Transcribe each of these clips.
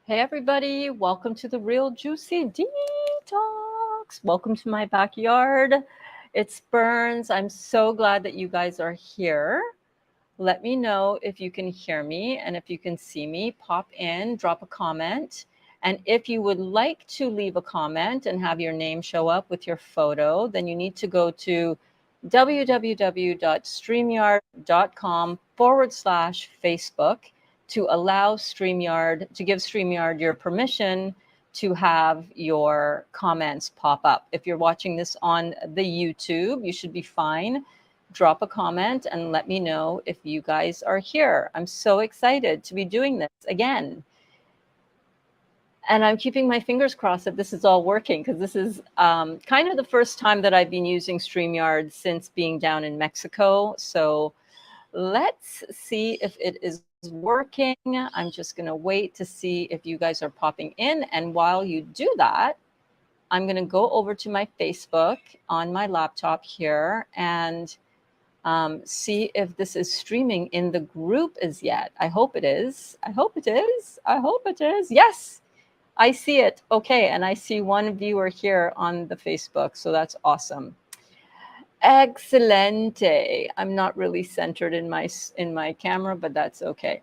Hey everybody, welcome to the Real Juicy Detox. Welcome to my backyard. It's Berns. I'm so glad that you guys are here. Let me know if you can hear me and if you can see me. Pop in, drop a comment. And if you would like to leave a comment and have your name show up with your photo, then you need to go to www.streamyard.com/Facebook to allow StreamYard, to give StreamYard your permission to have your comments pop up. If you're watching this on the YouTube, you should be fine. Drop a comment and let me know if you guys are here. I'm so excited to be doing this again. And I'm keeping my fingers crossed that this is all working, because this is kind of the first time that I've been using StreamYard since being down in Mexico. So let's see if it is working. I'm just going to wait to see if you guys are popping in. And while you do that, I'm going to go over to my Facebook on my laptop here and see if this is streaming in the group as yet. I hope it is. I hope it is. I hope it is. Yes, I see it. Okay, and I see one viewer here on the Facebook, so that's awesome. Excelente. I'm not really centered in my camera, but that's okay.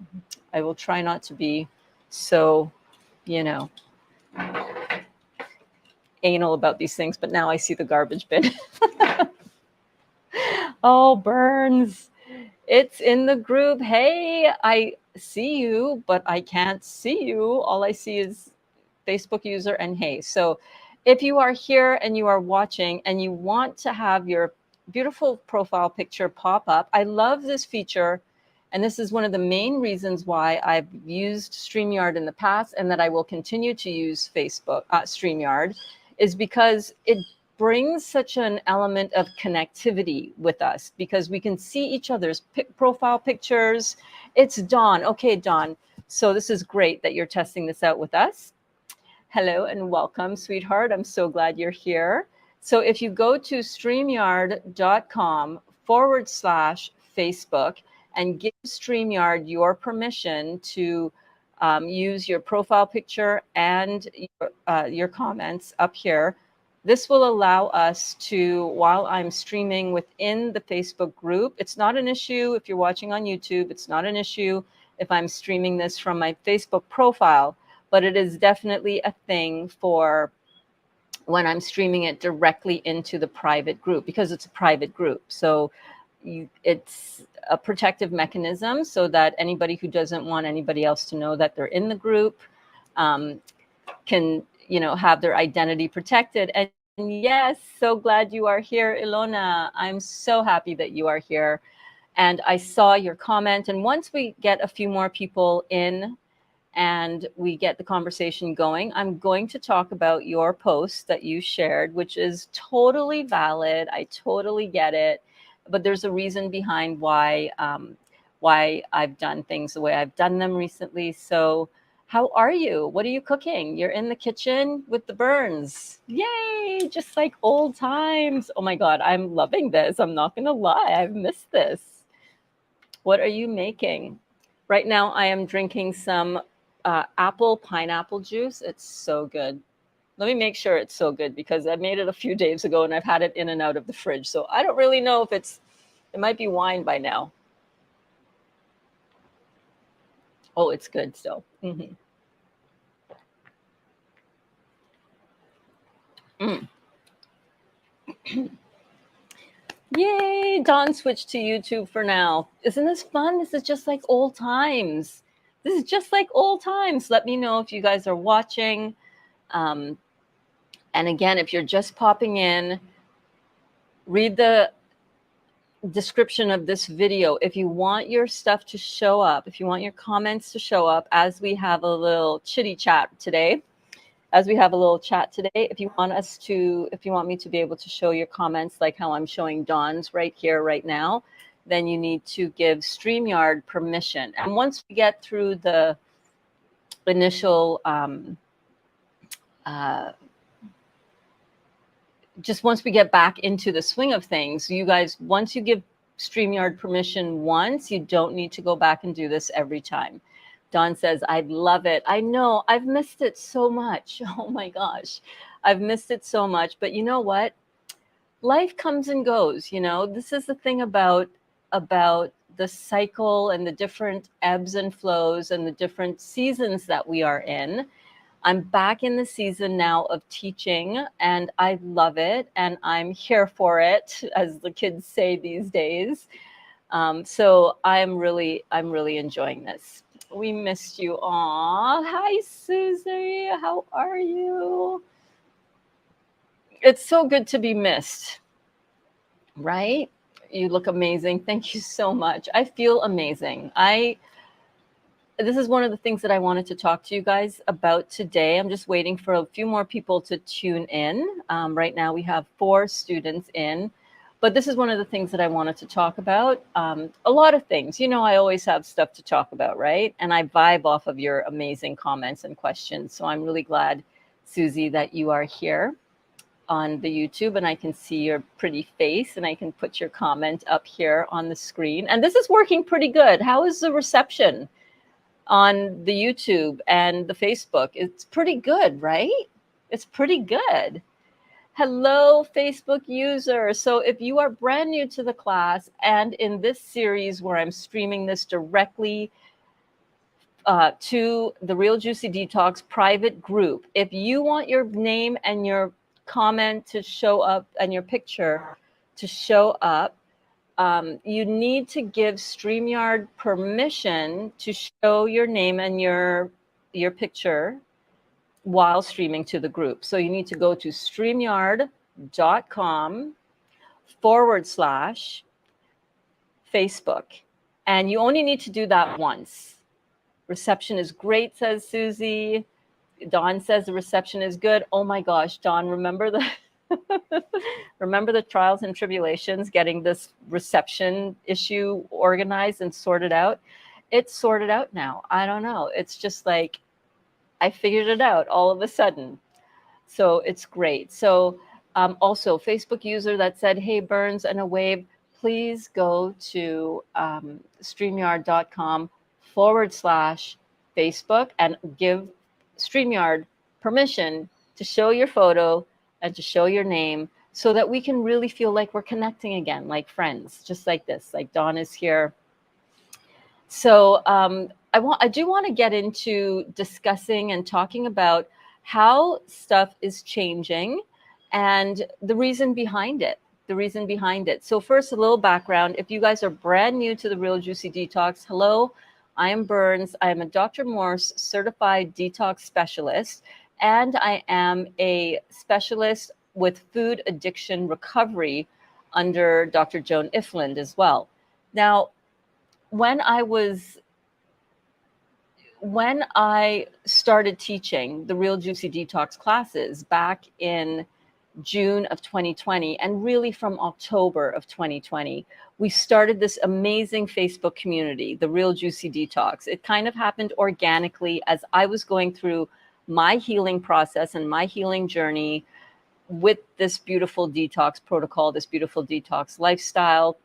I will try not to be so, anal about these things, but now I see the garbage bin. Oh, Berns. It's in the group. Hey, I see you, but I can't see you. All I see is Facebook user and hey. So if you are here and you are watching and you want to have your beautiful profile picture pop up, I love this feature. And this is one of the main reasons why I've used StreamYard in the past and that I will continue to use StreamYard, is because it brings such an element of connectivity with us, because we can see each other's profile pictures. It's Dawn. Okay, Dawn. So this is great that you're testing this out with us. Hello and welcome, sweetheart. I'm so glad you're here. So if you go to streamyard.com/Facebook and give StreamYard your permission to use your profile picture and your comments up here, this will allow us to, while I'm streaming within the Facebook group, it's not an issue if you're watching on YouTube, it's not an issue if I'm streaming this from my Facebook profile, but it is definitely a thing for when I'm streaming it directly into the private group, because it's a private group. So it's a protective mechanism so that anybody who doesn't want anybody else to know that they're in the group can have their identity protected. And yes, so glad you are here, Ilona. I'm so happy that you are here. And I saw your comment. And once we get a few more people in and we get the conversation going, I'm going to talk about your post that you shared, which is totally valid. I totally get it. But there's a reason behind why I've done things the way I've done them recently. So how are you? What are you cooking? You're in the kitchen with the Berns. Yay, just like old times. Oh my God, I'm loving this. I'm not going to lie. I've missed this. What are you making? Right now, I am drinking some apple pineapple juice. It's so good. Let me make sure it's so good, because I made it a few days ago and I've had it in and out of the fridge. So I don't really know if it might be wine by now. Oh, it's good still. Mm-hmm. Yay, Dawn switched to YouTube for now. Isn't this fun? This is just like old times. This is just like old times. Let me know if you guys are watching. And again, if you're just popping in, read the description of this video. If you want your stuff to show up, if you want your comments to show up as we have a little chitty chat today, if you want me to be able to show your comments like how I'm showing Dawn's right here, right now, then you need to give StreamYard permission. And once we get through the initial, just once we get back into the swing of things, you guys, once you give StreamYard permission once, you don't need to go back and do this every time. Dawn says, I'd love it. I know, I've missed it so much. Oh my gosh, I've missed it so much. But you know what? Life comes and goes. This is the thing about the cycle and the different ebbs and flows and the different seasons that we are in. I'm back in the season now of teaching, and I love it, and I'm here for it, as the kids say these days. So I'm really enjoying this. We missed you. Aw, hi Susie, how are you? It's so good to be missed, right? You look amazing. Thank you so much. I feel amazing. This is one of the things that I wanted to talk to you guys about today. I'm just waiting for a few more people to tune in. Right now we have 4 students in, but this is one of the things that I wanted to talk about. A lot of things, I always have stuff to talk about, right? And I vibe off of your amazing comments and questions. So I'm really glad, Susie, that you are here on the YouTube and I can see your pretty face and I can put your comment up here on the screen. And this is working pretty good. How is the reception on the YouTube and the Facebook? It's pretty good, right? It's pretty good. Hello, Facebook user. So if you are brand new to the class and in this series where I'm streaming this directly to the Real Juicy Detox private group, if you want your name and your comment to show up and your picture to show up, you need to give StreamYard permission to show your name and your picture while streaming to the group. So you need to go to streamyard.com/Facebook. And you only need to do that once. Reception is great, says Susie. Dawn says the reception is good. Oh my gosh, Dawn, remember the remember the trials and tribulations getting this reception issue organized and sorted out? It's sorted out now. I don't know. It's just like I figured it out all of a sudden. So it's great. So also, Facebook user that said, hey, Berns and a wave, please go to streamyard.com/Facebook and give StreamYard permission to show your photo and to show your name so that we can really feel like we're connecting again, like friends, just like this, like Dawn is here. So I do want to get into discussing and talking about how stuff is changing and the reason behind it. So first, a little background. If you guys are brand new to the Real Juicy Detox, hello, I am Berns. I am a Dr. Morse certified detox specialist, and I am a specialist with food addiction recovery under Dr. Joan Ifland as well. Now, when I started teaching the Real Juicy Detox classes back in June of 2020, and really from October of 2020, we started this amazing Facebook community, the Real Juicy Detox. It kind of happened organically as I was going through my healing process and my healing journey with this beautiful detox protocol, this beautiful detox lifestyle.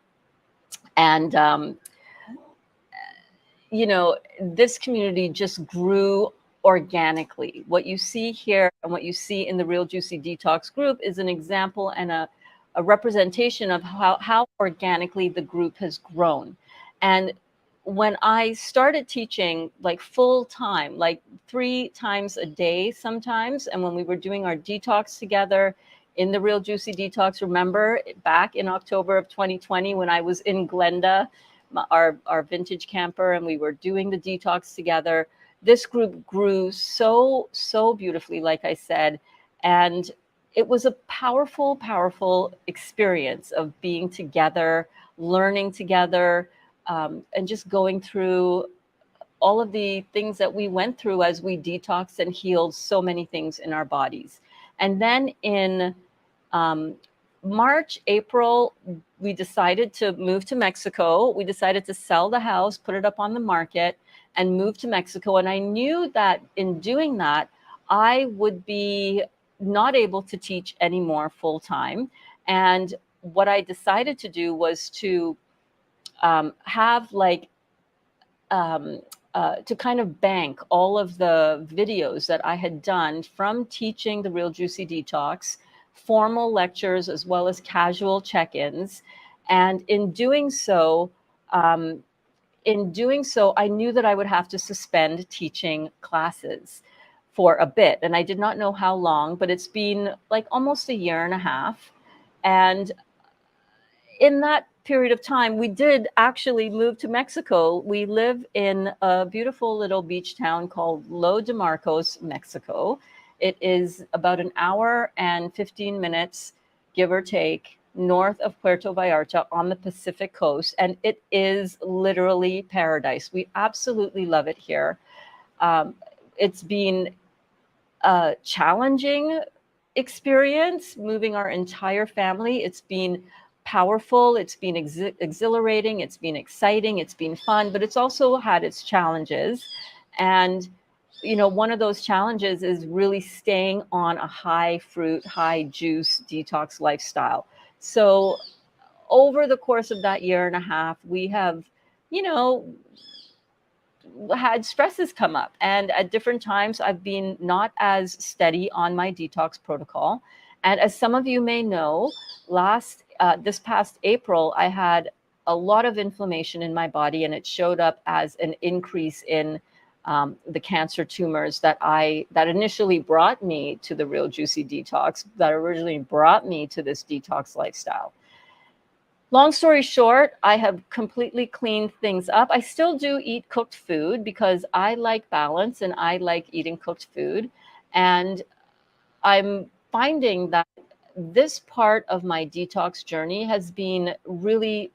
And this community just grew organically. What you see here and what you see in the Real Juicy Detox group is an example and a representation of how organically the group has grown. And when I started teaching like full time, like 3 times a day sometimes, and when we were doing our detox together in the Real Juicy Detox, remember back in October of 2020 when I was in Glenda, our vintage camper, and we were doing the detox together, this group grew so beautifully, like I said, and it was a powerful experience of being together, learning together, and just going through all of the things that we went through as we detoxed and healed so many things in our bodies. And then in March, April, we decided to move to Mexico. We decided to sell the house, put it up on the market, and move to Mexico. And I knew that in doing that, I would be not able to teach anymore full time. And what I decided to do was to have like a to kind of bank all of the videos that I had done from teaching the Real Juicy Detox, formal lectures, as well as casual check-ins. And um, in doing so, I knew that I would have to suspend teaching classes for a bit. And I did not know how long, but it's been like almost a year and a half. And in that period of time, we did actually move to Mexico. We live in a beautiful little beach town called Lo de Marcos, Mexico. It is about an hour and 15 minutes, give or take, north of Puerto Vallarta on the Pacific coast. And it is literally paradise. We absolutely love it here. Um, it's been a challenging experience moving our entire family. It's been powerful, it's been exhilarating, it's been exciting, it's been fun, but it's also had its challenges. And one of those challenges is really staying on a high fruit, high juice detox lifestyle. So over the course of that year and a half, we have, you know, had stresses come up, and at different times I've been not as steady on my detox protocol. And as some of you may know, this past April I had a lot of inflammation in my body, and it showed up as an increase in the cancer tumors that initially brought me to the Real Juicy Detox, that originally brought me to this detox lifestyle. Long story short, I have completely cleaned things up. I still do eat cooked food because I like balance and I like eating cooked food. And I'm finding that this part of my detox journey has been really,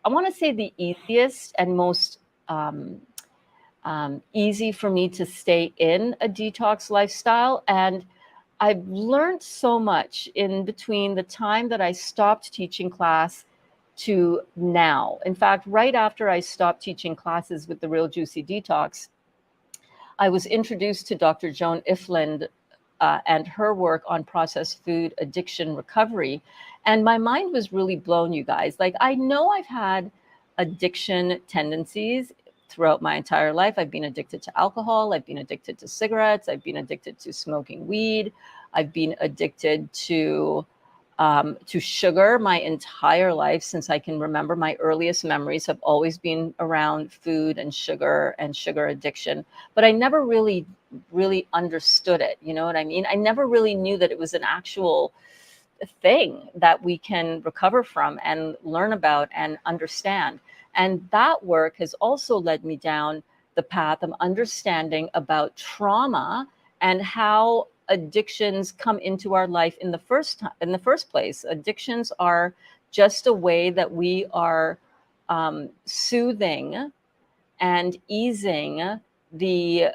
I want to say, the easiest and most easy for me to stay in a detox lifestyle. And I've learned so much in between the time that I stopped teaching class to now. In fact, right after I stopped teaching classes with the Real Juicy Detox, I was introduced to Dr. Joan Ifland and her work on processed food addiction recovery. And my mind was really blown, you guys. Like, I know I've had addiction tendencies throughout my entire life. I've been addicted to alcohol. I've been addicted to cigarettes. I've been addicted to smoking weed. I've been addicted to sugar my entire life. Since I can remember, my earliest memories have always been around food and sugar addiction. But I never really understood it. You know what I mean? I never really knew that it was an actual thing that we can recover from and learn about and understand. And that work has also led me down the path of understanding about trauma and how addictions come into our life in the first place. Addictions are just a way that we are soothing and easing the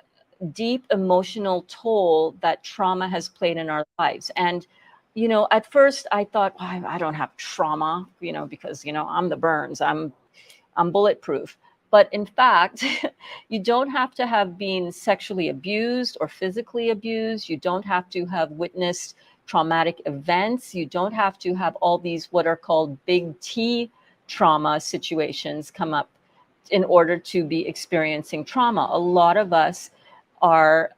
deep emotional toll that trauma has played in our lives. And at first I thought, well, I don't have trauma, because I'm the Berns, I'm bulletproof. But in fact, you don't have to have been sexually abused or physically abused. You don't have to have witnessed traumatic events. You don't have to have all these what are called big T trauma situations come up in order to be experiencing trauma. A lot of us are,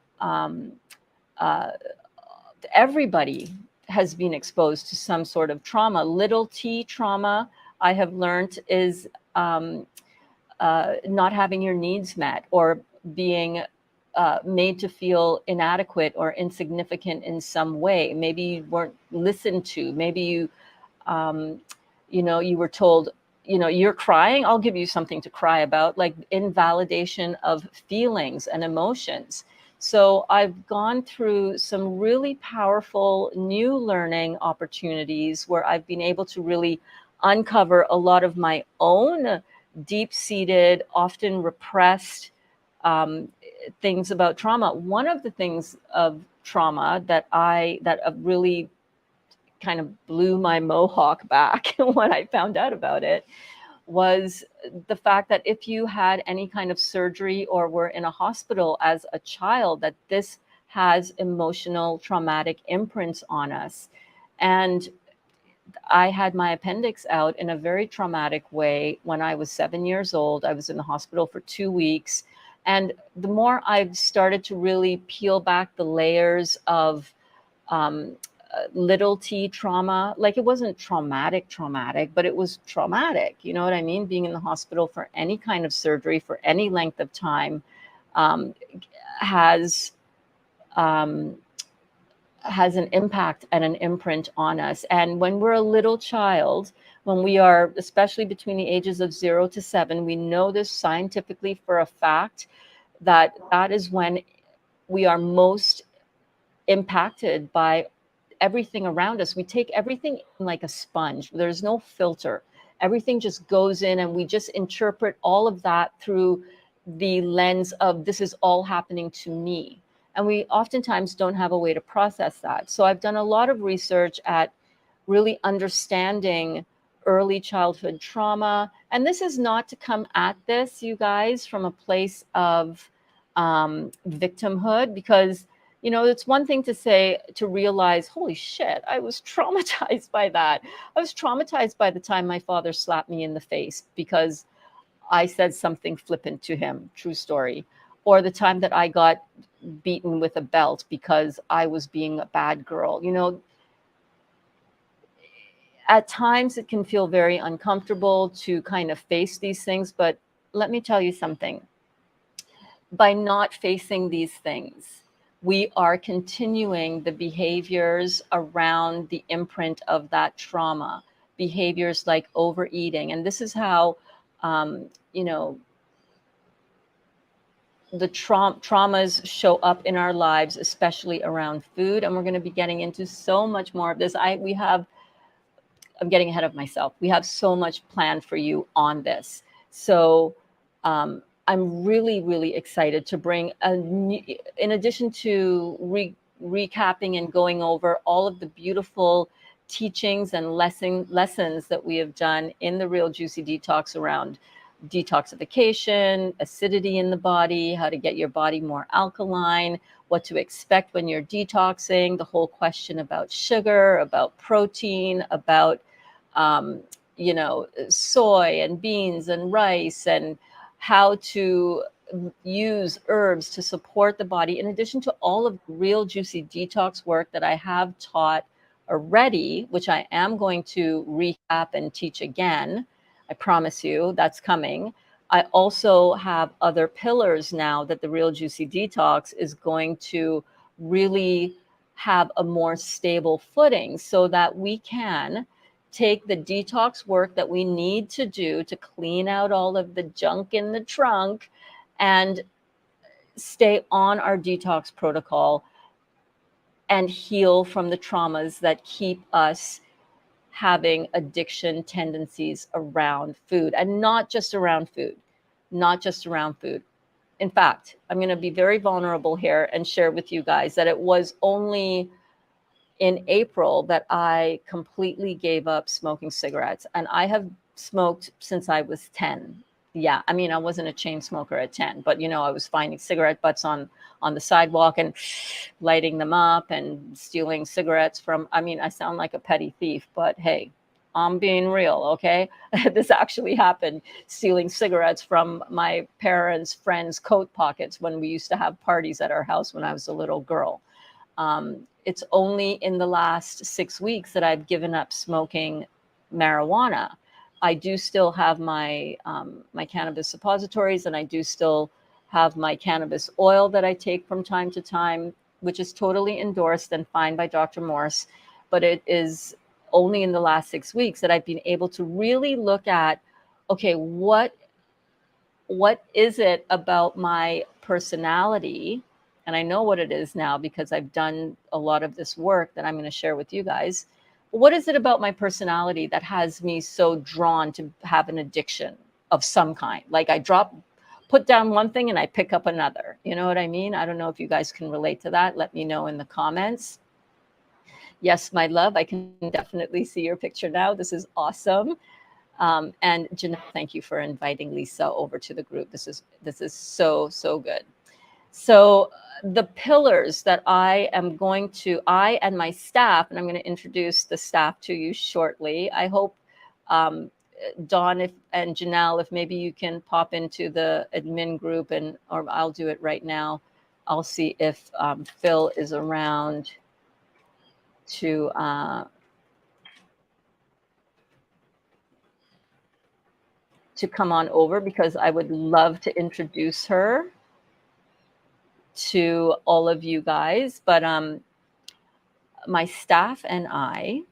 everybody has been exposed to some sort of trauma. Little T trauma, I have learned, is not having your needs met, or being made to feel inadequate or insignificant in some way. Maybe you weren't listened to. Maybe you were told, you're crying, I'll give you something to cry about, like invalidation of feelings and emotions. So I've gone through some really powerful new learning opportunities where I've been able to really uncover a lot of my own deep-seated, often repressed things about trauma. One of the things of trauma that really kind of blew my mohawk back when I found out about it was the fact that if you had any kind of surgery or were in a hospital as a child, that this has emotional traumatic imprints on us. And I had my appendix out in a very traumatic way when I was 7 years old. I was in the hospital for 2 weeks. And the more I've started to really peel back the layers of um, little t trauma, like it wasn't traumatic, but it was traumatic. You know what I mean? Being in the hospital for any kind of surgery for any length of time um, has um, has an impact and an imprint on us. And when we're a little child, when we are, especially between the ages of 0 to 7, we know this scientifically for a fact that that is when we are most impacted by everything around us. We take everything in like a sponge. There's no filter. Everything just goes in, and we just interpret all of that through the lens of this is all happening to me. And we oftentimes don't have a way to process that. So I've done a lot of research at really understanding early childhood trauma. And this is not to come at this, you guys, from a place of victimhood, because it's one thing to say, to realize, holy shit, I was traumatized by that. I was traumatized by the time my father slapped me in the face because I said something flippant to him, true story. Or the time that I got beaten with a belt because I was being a bad girl. At times it can feel very uncomfortable to kind of face these things, but let me tell you something. By not facing these things, we are continuing the behaviors around the imprint of that trauma, behaviors like overeating. And this is how, um, you know, the traumas show up in our lives, especially around food. And we're going to be getting into so much more of this. I'm getting ahead of myself. We have so much planned for you on this. So I'm really, really excited to bring, in addition to recapping and going over all of the beautiful teachings and lessons that we have done in the Real Juicy Detox around detoxification, acidity in the body, how to get your body more alkaline, what to expect when you're detoxing, the whole question about sugar, about protein, about soy and beans and rice, and how to use herbs to support the body, in addition to all of the Real Juicy Detox work that I have taught already, which I am going to recap and teach again. I promise you that's coming. I also have other pillars now that the Real Juicy Detox is going to really have a more stable footing, so that we can take the detox work that we need to do to clean out all of the junk in the trunk and stay on our detox protocol and heal from the traumas that keep us having addiction tendencies around food, and not just around food, not just around food. In fact, I'm going to be very vulnerable here and share with you guys that it was only in April that I completely gave up smoking cigarettes. And I have smoked since I was 10. Yeah, I mean, I wasn't a chain smoker at 10, but I was finding cigarette butts on the sidewalk and lighting them up and stealing cigarettes from, I mean, I sound like a petty thief, but hey, I'm being real, okay? This actually happened, stealing cigarettes from my parents' friends' coat pockets when we used to have parties at our house when I was a little girl. It's only in the last 6 weeks that I've given up smoking marijuana. I do still have my my cannabis suppositories, and I do still have my cannabis oil that I take from time to time, which is totally endorsed and fine by Dr. Morse. But it is only in the last 6 weeks that I've been able to really look at, okay, what is it about my personality? And I know what it is now because I've done a lot of this work that I'm going to share with you guys. What is it about my personality that has me so drawn to have an addiction of some kind? Like put down one thing and I pick up another. You know what I mean? I don't know if you guys can relate to that. Let me know in the comments. Yes, my love, I can definitely see your picture now. This is awesome. And Janelle, thank you for inviting Lisa over to the group. This is so, so good. So the pillars that I and my staff, and I'm going to introduce the staff to you shortly. I hope Dawn and Janelle, if maybe you can pop into the admin group, or I'll do it right now. I'll see if Phil is around to come on over, because I would love to introduce her to all of you guys. But my staff and I'm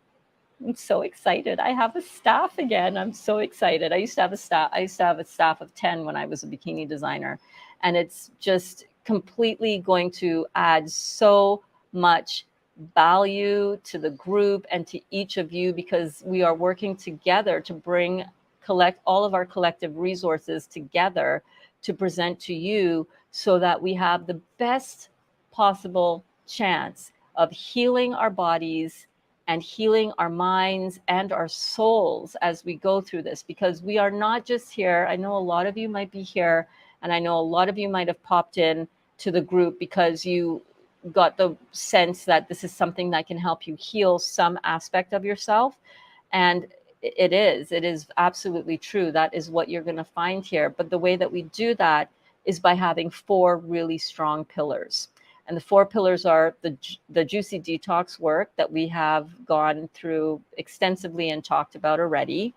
so excited. I have a staff again. I'm so excited. I used to have a staff of 10 when I was a bikini designer, and it's just completely going to add so much value to the group and to each of you, because we are working together to collect all of our collective resources together to present to you, so that we have the best possible chance of healing our bodies and healing our minds and our souls as we go through this. Because we are not just here. I know a lot of you might be here, and I know a lot of you might have popped in to the group because you got the sense that this is something that can help you heal some aspect of yourself. And it is absolutely true. That is what you're going to find here. But the way that we do that is by having 4 really strong pillars. And the 4 pillars are the juicy detox work that we have gone through extensively and talked about already.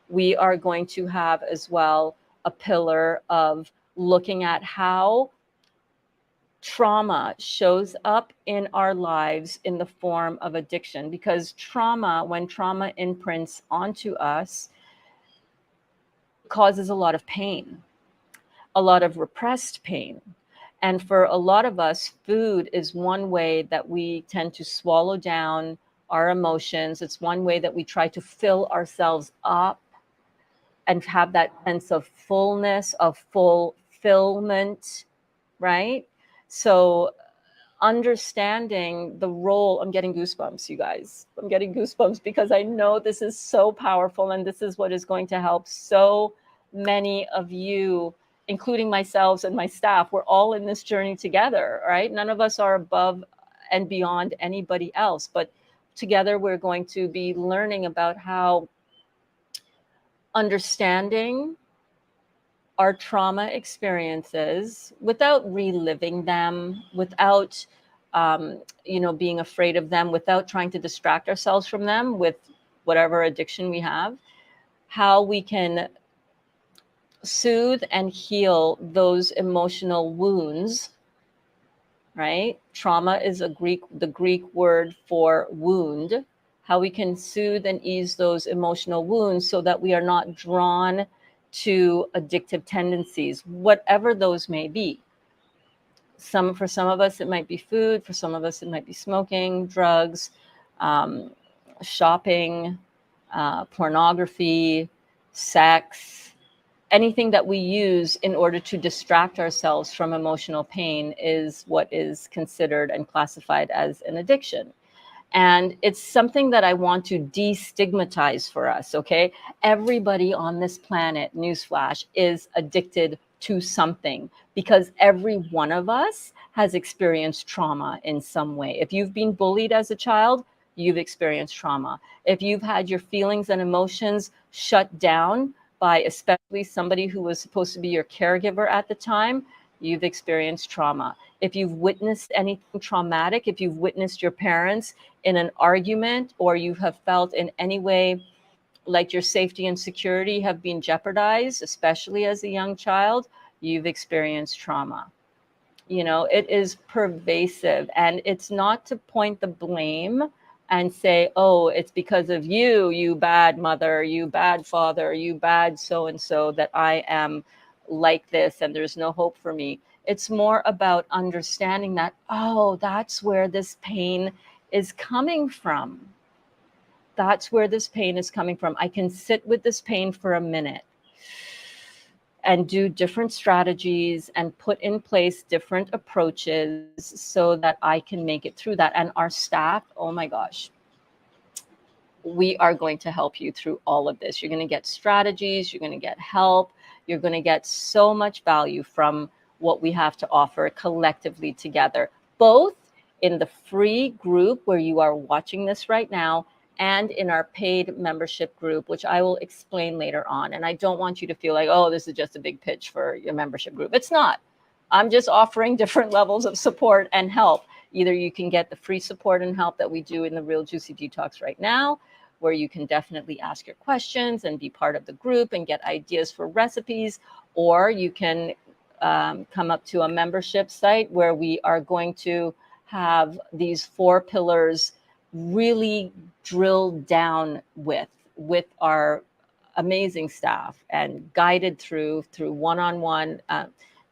We are going to have as well a pillar of looking at how trauma shows up in our lives in the form of addiction. Because when trauma imprints onto us, causes a lot of pain, a lot of repressed pain. And for a lot of us, food is one way that we tend to swallow down our emotions. It's one way that we try to fill ourselves up and have that sense of fullness, of fulfillment, right? So understanding the role, I'm getting goosebumps, you guys. I'm getting goosebumps because I know this is so powerful, and this is what is going to help so many of you, including myself and my staff. We're all in this journey together, right? None of us are above and beyond anybody else, but together we're going to be learning about how understanding our trauma experiences without reliving them, without being afraid of them, without trying to distract ourselves from them with whatever addiction we have, how we can soothe and heal those emotional wounds, right? Trauma is the Greek word for wound. How we can soothe and ease those emotional wounds so that we are not drawn to addictive tendencies, whatever those may be. For some of us, it might be food. For some of us, it might be smoking, drugs, shopping, pornography, sex. Anything that we use in order to distract ourselves from emotional pain is what is considered and classified as an addiction. And it's something that I want to destigmatize for us, okay? Everybody on this planet, newsflash, is addicted to something, because every one of us has experienced trauma in some way. If you've been bullied as a child, you've experienced trauma. If you've had your feelings and emotions shut down by especially somebody who was supposed to be your caregiver at the time, you've experienced trauma. If you've witnessed anything traumatic, if you've witnessed your parents in an argument, or you have felt in any way like your safety and security have been jeopardized, especially as a young child, you've experienced trauma. It is pervasive, and it's not to point the blame and say, oh, it's because of you, you bad mother, you bad father, you bad so-and-so, that I am like this and there's no hope for me. It's more about understanding that, oh, that's where this pain is coming from. That's where this pain is coming from. I can sit with this pain for a minute and do different strategies and put in place different approaches so that I can make it through that. And our staff, oh my gosh, we are going to help you through all of this. You're going to get strategies, you're going to get help, you're going to get so much value from what we have to offer collectively together, both in the free group where you are watching this right now, and in our paid membership group, which I will explain later on. And I don't want you to feel like, oh, this is just a big pitch for your membership group. It's not. I'm just offering different levels of support and help. Either you can get the free support and help that we do in the Real Juicy Detox right now, where you can definitely ask your questions and be part of the group and get ideas for recipes, or you can come up to a membership site where we are going to have these 4 pillars really drilled down with our amazing staff and guided through one-on-one,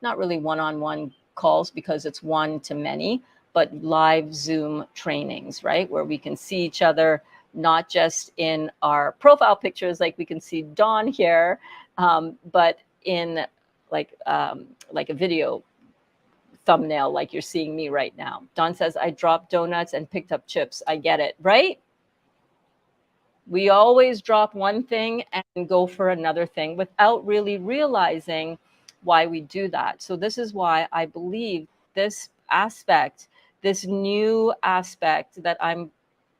not really one-on-one calls because it's one to many, but live Zoom trainings, right? Where we can see each other, not just in our profile pictures, like we can see Dawn here, but in like a video thumbnail, like you're seeing me right now. Dawn says, I dropped donuts and picked up chips. I get it, right? We always drop one thing and go for another thing without really realizing why we do that. So this is why I believe this aspect, this new aspect that I'm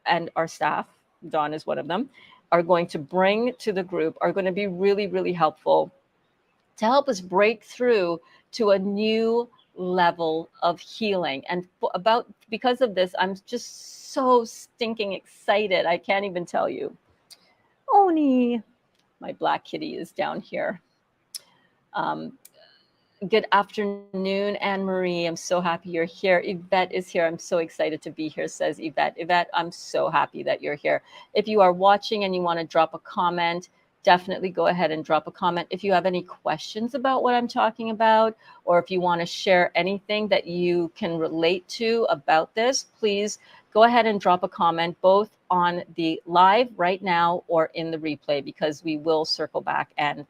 and our staff, Dawn is one of them, are going to bring to the group are going to be really, really helpful to help us break through to a new level of healing. And because of this, I'm just so stinking excited. I can't even tell you. Oni, my black kitty, is down here. Good afternoon, Anne Marie. I'm so happy you're here. Yvette is here. I'm so excited to be here, says Yvette. Yvette, I'm so happy that you're here. If you are watching and you want to drop a comment, definitely go ahead and drop a comment. If you have any questions about what I'm talking about, or if you want to share anything that you can relate to about this, please go ahead and drop a comment, both on the live right now or in the replay, because we will circle back and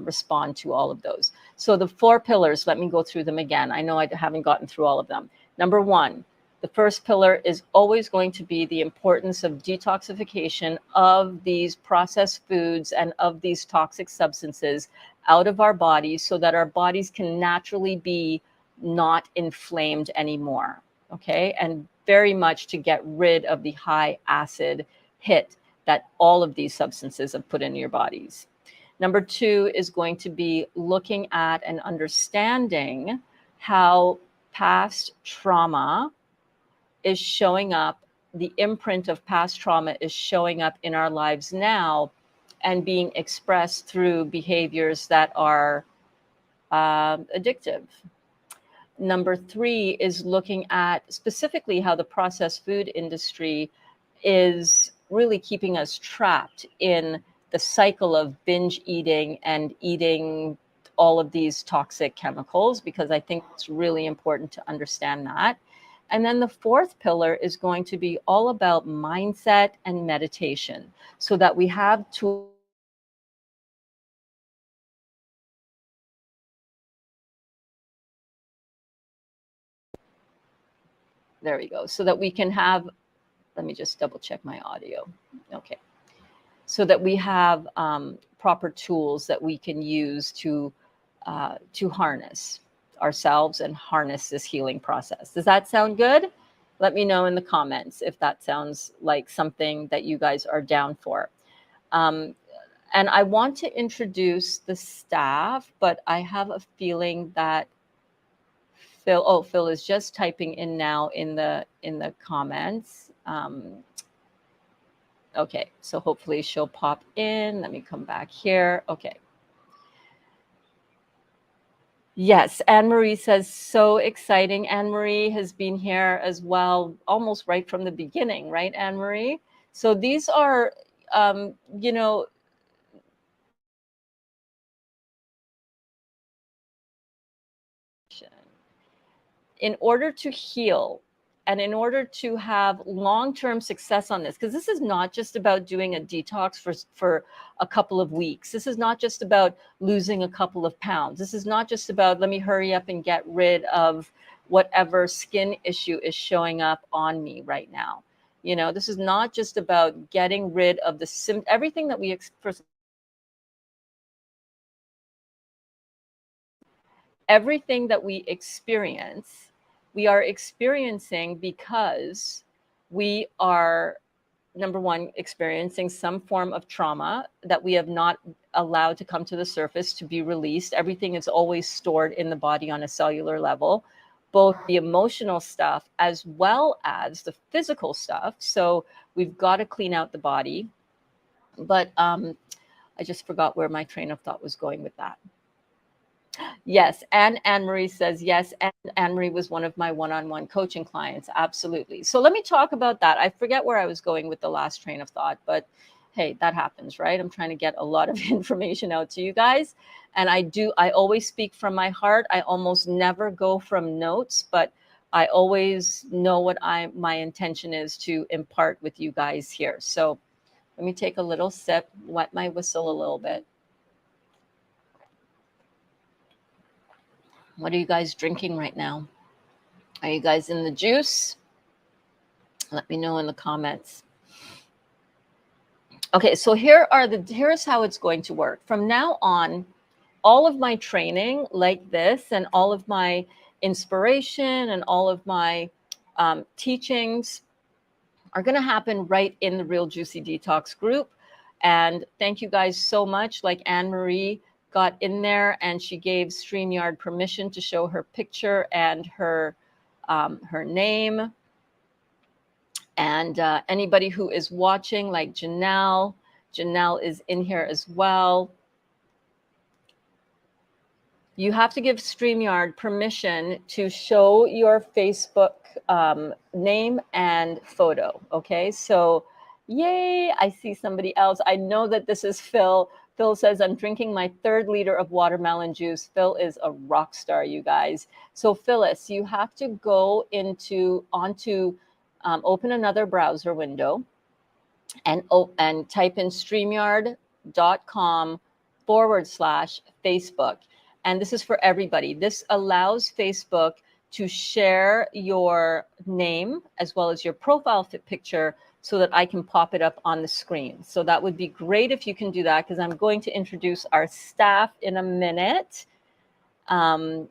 respond to all of those. So the 4 pillars, let me go through them again. I know I haven't gotten through all of them. Number 1, the first pillar is always going to be the importance of detoxification of these processed foods and of these toxic substances out of our bodies so that our bodies can naturally be not inflamed anymore. Okay. And very much to get rid of the high acid hit that all of these substances have put in your bodies. Number 2 is going to be looking at and understanding how past trauma is showing up, the imprint of past trauma is showing up in our lives now and being expressed through behaviors that are addictive. Number 3 is looking at specifically how the processed food industry is really keeping us trapped in the cycle of binge eating and eating all of these toxic chemicals, because I think it's really important to understand that. And then the 4th pillar is going to be all about mindset and meditation, so that we have tools. There we go. So that we can have, let me just double check my audio. Okay. So that we have proper tools that we can use to harness ourselves and harness this healing process. Does that sound good? Let me know in the comments if that sounds like something that you guys are down for. And I want to introduce the staff, but I have a feeling that Phil is just typing in now in the comments. Okay, so hopefully she'll pop in. Let me come back here. Okay. Yes, Anne Marie says, so exciting. Anne Marie has been here as well, almost right from the beginning, right, Anne Marie? So these are, you know, in order to heal and in order to have long-term success on this, because this is not just about doing a detox for a couple of weeks. This is not just about losing a couple of pounds. This is not just about, let me hurry up and get rid of whatever skin issue is showing up on me right now. You know, this is not just about getting rid of the everything that we everything that we experience, we are experiencing because we are number one, experiencing some form of trauma that we have not allowed to come to the surface to be released. Everything is always stored in the body on a cellular level, both the emotional stuff as well as the physical stuff. So we've got to clean out the body. But I just forgot where my train of thought was going with that. Yes, and Anne-Marie says yes, and Anne-Marie was one of my one-on-one coaching clients. Absolutely. So let me talk about that. I forget where I was going with the last train of thought, but hey, that happens, right? I'm trying to get a lot of information out to you guys. And I always speak from my heart. I almost never go from notes, but I always know what my intention is to impart with you guys here. So let me take a little sip, wet my whistle a little bit. What are you guys drinking right now? Are you guys in the juice? Let me know in the comments. Okay, so here's how it's going to work. From now on, all of my training like this and all of my inspiration and all of my teachings are going to happen right in the Real Juicy Detox group. And thank you guys so much. Like Anne-Marie got in there and she gave StreamYard permission to show her picture and her name. And anybody who is watching, like Janelle is in here as well. You have to give StreamYard permission to show your Facebook name and photo. Okay, so yay, I see somebody else. I know that this is Phil. Phil says, I'm drinking my 3rd liter of watermelon juice. Phil is a rock star, you guys. So Phyllis, you have to go open another browser window and type in StreamYard.com/Facebook. And this is for everybody. This allows Facebook to share your name as well as your profile picture so that I can pop it up on the screen. So that would be great if you can do that, because I'm going to introduce our staff in a minute. I'll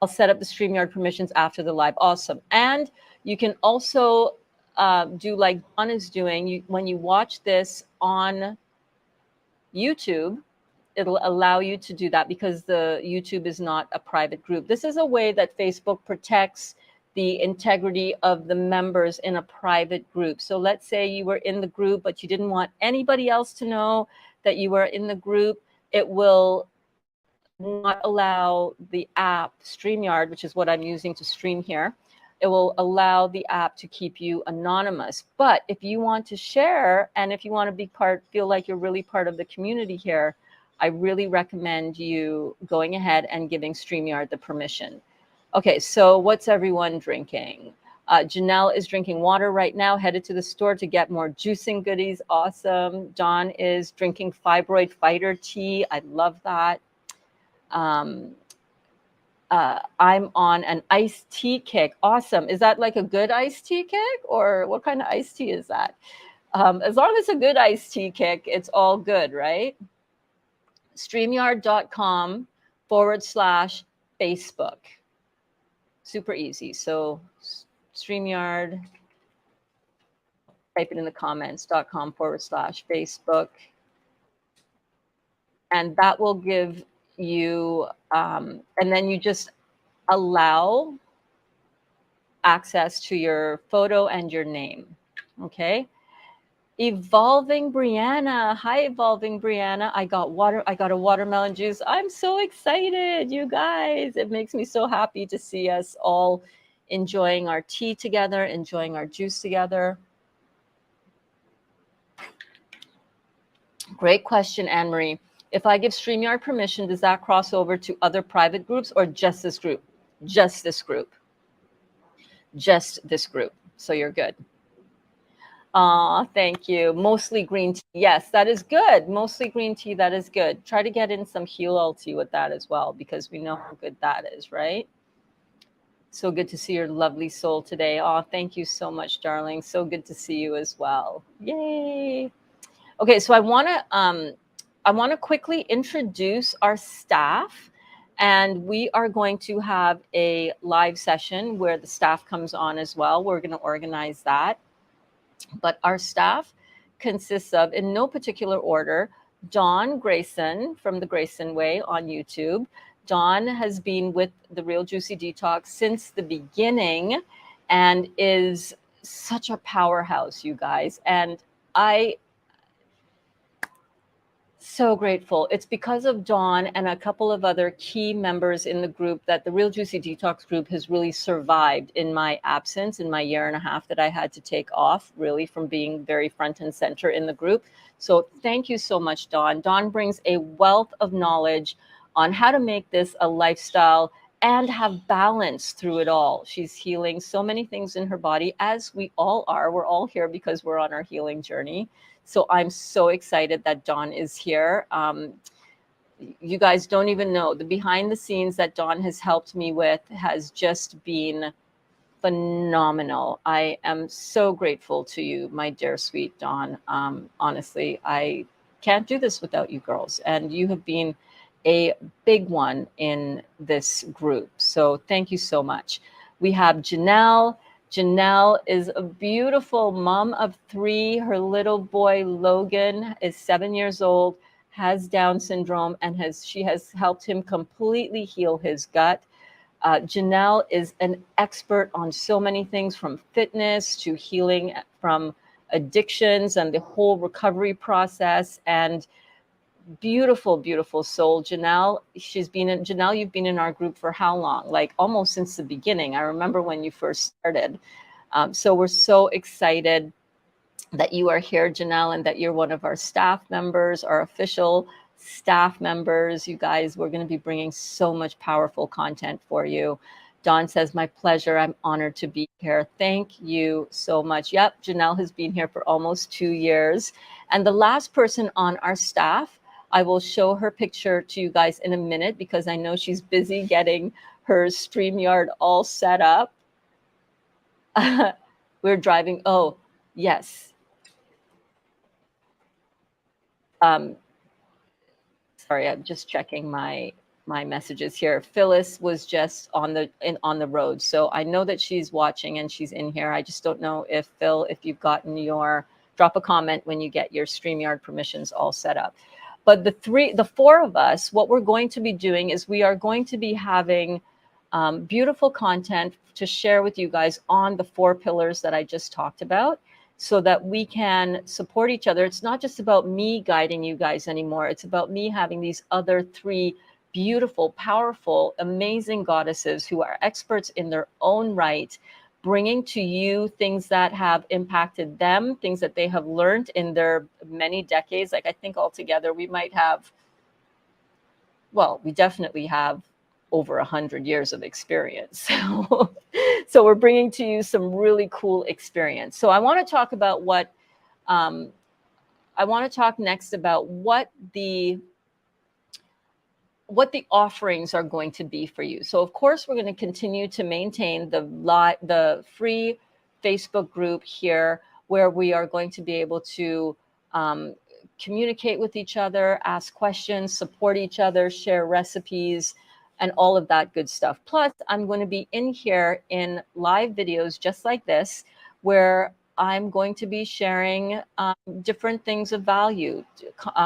set up the StreamYard permissions after the live. Awesome. And you can also do like John is doing. When you watch this on YouTube, it'll allow you to do that because the YouTube is not a private group. This is a way that Facebook protects the integrity of the members in a private group. So let's say you were in the group, but you didn't want anybody else to know that you were in the group. It will not allow the app StreamYard, which is what I'm using to stream here. It will allow the app to keep you anonymous. But if you want to share and if you want to feel like you're really part of the community here, I really recommend you going ahead and giving StreamYard the permission. Okay, so what's everyone drinking? Janelle is drinking water right now, headed to the store to get more juicing goodies. Awesome. Dawn is drinking Fibroid Fighter tea. I love that. I'm on an iced tea kick. Awesome. Is that like a good iced tea kick, or what kind of iced tea is that? As long as it's a good iced tea kick, it's all good, right? StreamYard.com/Facebook. Super easy. So StreamYard, type it in the comments, .com/Facebook. And that will give you, and then you just allow access to your photo and your name. Okay. Evolving Brianna. Hi, Evolving Brianna. I got a watermelon juice. I'm so excited, you guys. It makes me so happy to see us all enjoying our tea together, enjoying our juice together. Great question, Anne-Marie. If I give StreamYard permission, does that cross over to other private groups or just this group? Just this group. Just this group. So you're good. Thank you. Mostly green tea. Yes, that is good. Mostly green tea. That is good. Try to get in some Heal tea with that as well, because we know how good that is, right? So good to see your lovely soul today. Oh, thank you so much, darling. So good to see you as well. Yay. Okay, so I want to quickly introduce our staff, and we are going to have a live session where the staff comes on as well. We're going to organize that. But our staff consists of, in no particular order, Dawn Grayson from the Grayson Way on YouTube. Dawn has been with the Real Juicy Detox since the beginning and is such a powerhouse, you guys. And I so grateful. It's because of Dawn and a couple of other key members in the group that the Real Juicy Detox group has really survived in my absence, in my year and a half that I had to take off, really, from being very front and center in the group. So thank you so much, Dawn. Dawn brings a wealth of knowledge on how to make this a lifestyle and have balance through it all. She's healing so many things in her body, as we all are. We're all here because we're on our healing journey. So I'm so excited that Dawn is here. You guys don't even know the behind the scenes that Dawn has helped me with has just been phenomenal. I am so grateful to you, my dear sweet Dawn. Honestly, I can't do this without you girls, and you have been a big one in this group. So thank you so much. We have Janelle. Janelle is a beautiful mom of 3. Her little boy, Logan, is 7 years old, has Down syndrome, and she has helped him completely heal his gut. Janelle is an expert on so many things, from fitness to healing from addictions and the whole recovery process. And beautiful, beautiful soul. Janelle, Janelle, you've been in our group for how long? Like almost since the beginning. I remember when you first started. So we're so excited that you are here, Janelle, and that you're one of our staff members, our official staff members. You guys, we're going to be bringing so much powerful content for you. Dawn says, my pleasure. I'm honored to be here. Thank you so much. Yep, Janelle has been here for almost 2 years. And the last person on our staff, I will show her picture to you guys in a minute because I know she's busy getting her StreamYard all set up. We're driving. Oh, yes. Sorry, I'm just checking my messages here. Phyllis was just on the road, so I know that she's watching and she's in here. I just don't know if Phil, if you've gotten your, drop a comment when you get your StreamYard permissions all set up. But the 4 of us, what we're going to be doing is we are going to be having beautiful content to share with you guys on the 4 pillars that I just talked about, so that we can support each other. It's not just about me guiding you guys anymore. It's about me having these other 3 beautiful, powerful, amazing goddesses who are experts in their own right, bringing to you things that have impacted them, things that they have learned in their many decades. Like I think altogether we might have, well, we definitely have over 100 years of experience. So we're bringing to you some really cool experience. So I want to talk about I want to talk next about what the offerings are going to be for you. So of course, we're going to continue to maintain the free Facebook group here, where we are going to be able to communicate with each other, ask questions, support each other, share recipes, and all of that good stuff. Plus, I'm going to be in here in live videos just like this, where I'm going to be sharing different things of value,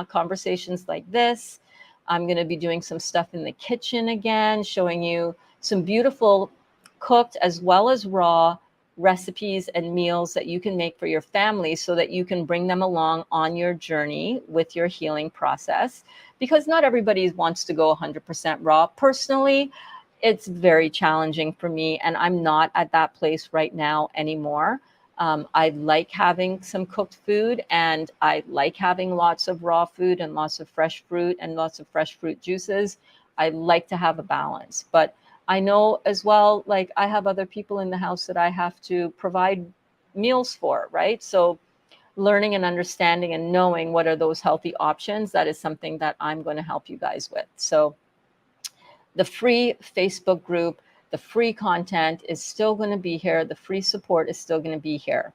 conversations like this. I'm going to be doing some stuff in the kitchen again, showing you some beautiful cooked as well as raw recipes and meals that you can make for your family, so that you can bring them along on your journey with your healing process. Because not everybody wants to go 100% raw. Personally, it's very challenging for me, and I'm not at that place right now anymore. I like having some cooked food, and I like having lots of raw food and lots of fresh fruit and lots of fresh fruit juices. I like to have a balance, but I know as well, like I have other people in the house that I have to provide meals for, right? So learning and understanding and knowing what are those healthy options, that is something that I'm going to help you guys with. So the free Facebook group, the free content is still going to be here. The free support is still going to be here.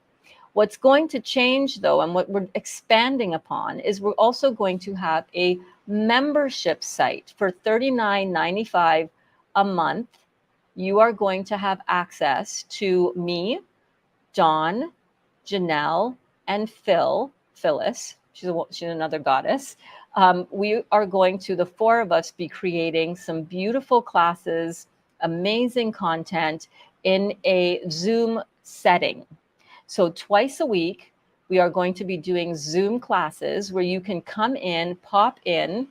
What's going to change, though, and what we're expanding upon, is we're also going to have a membership site for $39.95 a month. You are going to have access to me, Dawn, Janelle, and Phil Phyllis. She's another goddess. We are going to, the four of us, be creating some beautiful classes, amazing content in a Zoom setting. So twice a week, we are going to be doing Zoom classes where you can come in, pop in,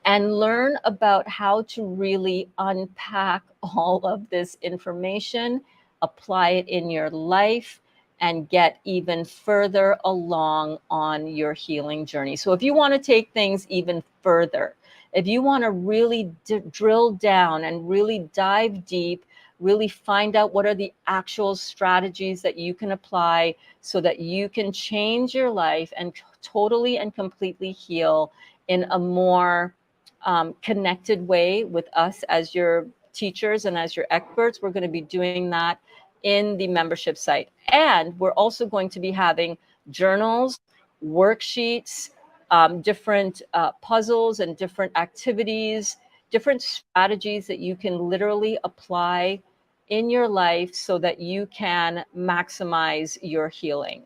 and learn about how to really unpack all of this information, apply it in your life, and get even further along on your healing journey. So if you want to take things even further, if you want to really drill down and really dive deep, really find out what are the actual strategies that you can apply so that you can change your life and totally and completely heal in a more connected way with us as your teachers and as your experts, we're going to be doing that in the membership site. And we're also going to be having journals, worksheets, different puzzles and different activities, different strategies that you can literally apply in your life so that you can maximize your healing.